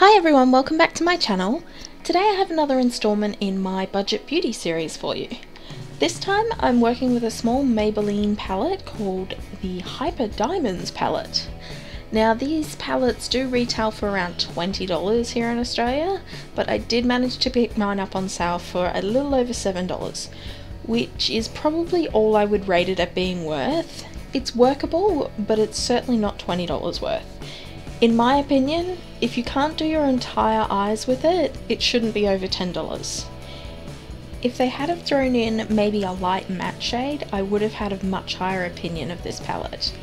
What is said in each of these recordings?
Hi everyone, welcome back to my channel. Today I have another installment in my budget beauty series for you. This time I'm working with a small Maybelline palette called the Hyper Diamond Palette. Now these palettes do retail for around $20 here in Australia, but I did manage to pick mine up on sale for a little over $7, which is probably all I would rate it at being worth. It's workable, but it's certainly not $20 worth. In my opinion, if you can't do your entire eyes with it, it shouldn't be over $10. If they had have thrown in maybe a light matte shade, I would have had a much higher opinion of this palette.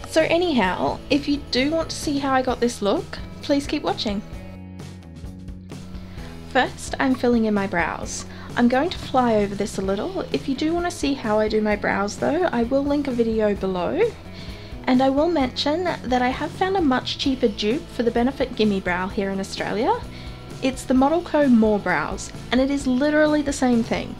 So anyhow, if you do want to see how I got this look, please keep watching. First, I'm filling in my brows. I'm going to fly over this a little. If you do want to see how I do my brows though, I will link a video below. And I will mention that I have found a much cheaper dupe for the Benefit Gimme Brow here in Australia. It's the Model Co More Brows, and it is literally the same thing.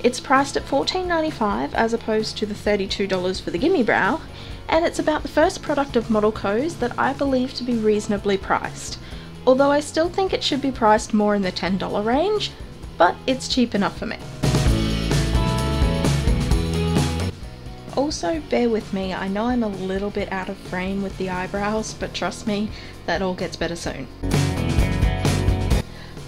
It's priced at $14.95 as opposed to the $32 for the Gimme Brow, and it's about the first product of Model Co's that I believe to be reasonably priced. Although I still think it should be priced more in the $10 range, but it's cheap enough for me. Also, bear with me, I know I'm a little bit out of frame with the eyebrows, but trust me, that all gets better soon.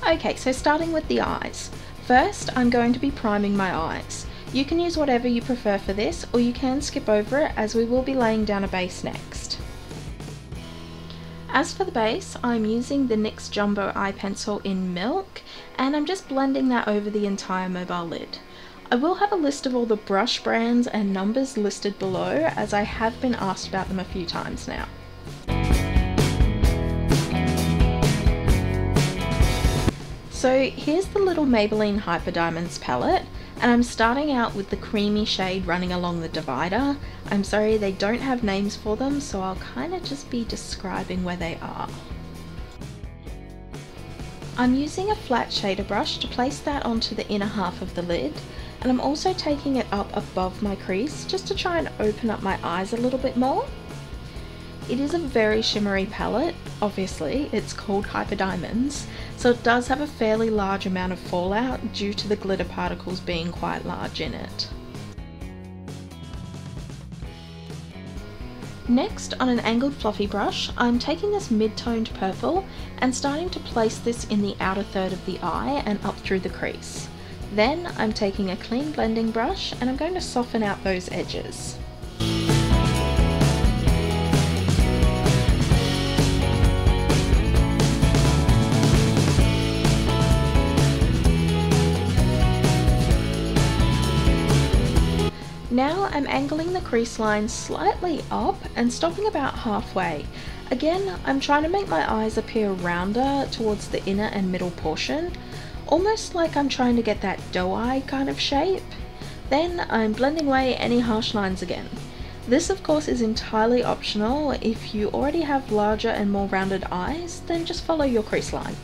Okay, so starting with the eyes. First, I'm going to be priming my eyes. You can use whatever you prefer for this, or you can skip over it as we will be laying down a base next. As for the base, I'm using the NYX Jumbo Eye Pencil in Milk, and I'm just blending that over the entire mobile lid. I will have a list of all the brush brands and numbers listed below, as I have been asked about them a few times now. So here's the little Maybelline Hyper Diamonds palette, and I'm starting out with the creamy shade running along the divider. I'm sorry they don't have names for them, so I'll kind of just be describing where they are. I'm using a flat shader brush to place that onto the inner half of the lid, and I'm also taking it up above my crease just to try and open up my eyes a little bit more. It is a very shimmery palette, obviously, it's called Hyper Diamonds, so it does have a fairly large amount of fallout due to the glitter particles being quite large in it. Next, on an angled fluffy brush, I'm taking this mid-toned purple and starting to place this in the outer third of the eye and up through the crease. Then I'm taking a clean blending brush and I'm going to soften out those edges. Now I'm angling the crease line slightly up and stopping about halfway. Again, I'm trying to make my eyes appear rounder towards the inner and middle portion, almost like I'm trying to get that doe eye kind of shape. Then I'm blending away any harsh lines again. This of course is entirely optional. If you already have larger and more rounded eyes, then just follow your crease line.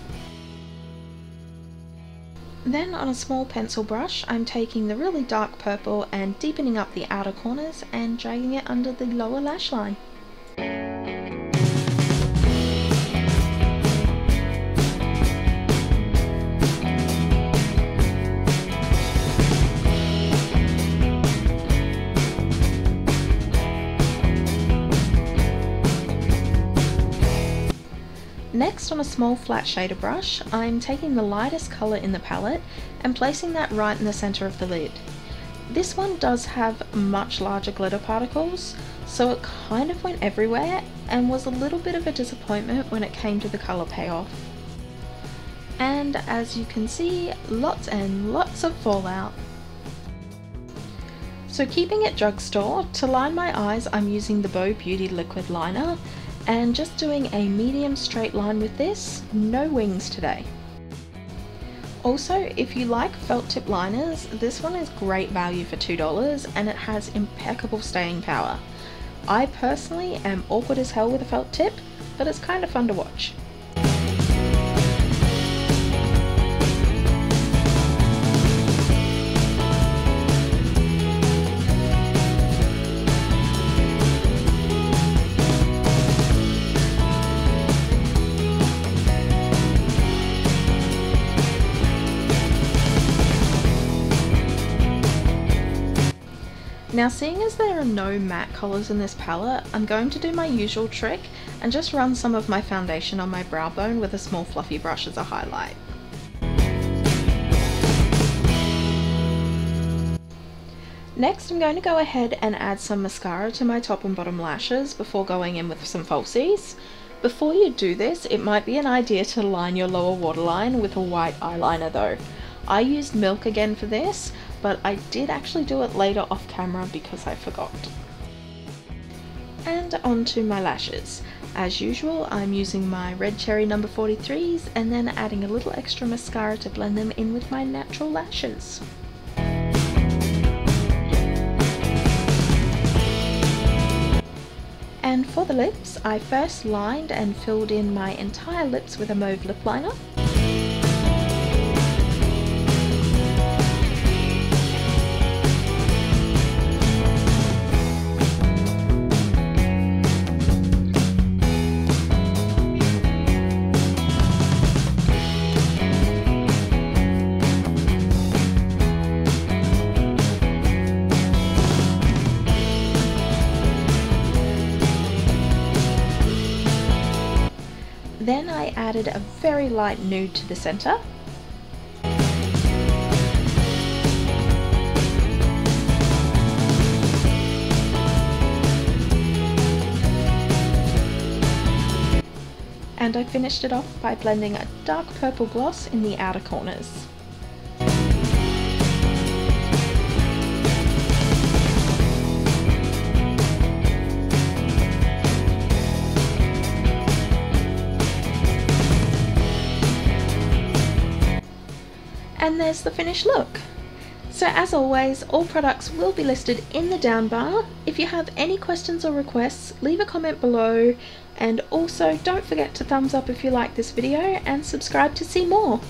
Then on a small pencil brush, I'm taking the really dark purple and deepening up the outer corners and dragging it under the lower lash line. Next, on a small flat shader brush, I'm taking the lightest colour in the palette and placing that right in the centre of the lid. This one does have much larger glitter particles, so it kind of went everywhere and was a little bit of a disappointment when it came to the colour payoff. And as you can see, lots and lots of fallout. So keeping it drugstore, to line my eyes I'm using the Boe Beauty liquid liner, and just doing a medium straight line with this, no wings today. Also, if you like felt tip liners, this one is great value for $2 and it has impeccable staying power. I personally am awkward as hell with a felt tip, but it's kind of fun to watch. Now, seeing as there are no matte colours in this palette, I'm going to do my usual trick and just run some of my foundation on my brow bone with a small fluffy brush as a highlight. Next, I'm going to go ahead and add some mascara to my top and bottom lashes before going in with some falsies. Before you do this, it might be an idea to line your lower waterline with a white eyeliner though. I used Milk again for this, but I did actually do it later off camera because I forgot. And onto my lashes. As usual, I'm using my Red Cherry No. 43s and then adding a little extra mascara to blend them in with my natural lashes. And for the lips, I first lined and filled in my entire lips with a mauve lip liner. Then I added a very light nude to the center. And I finished it off by blending a dark purple gloss in the outer corners. And there's the finished look. So as always, all products will be listed in the down bar. If you have any questions or requests, leave a comment below, and also don't forget to thumbs up if you like this video and subscribe to see more.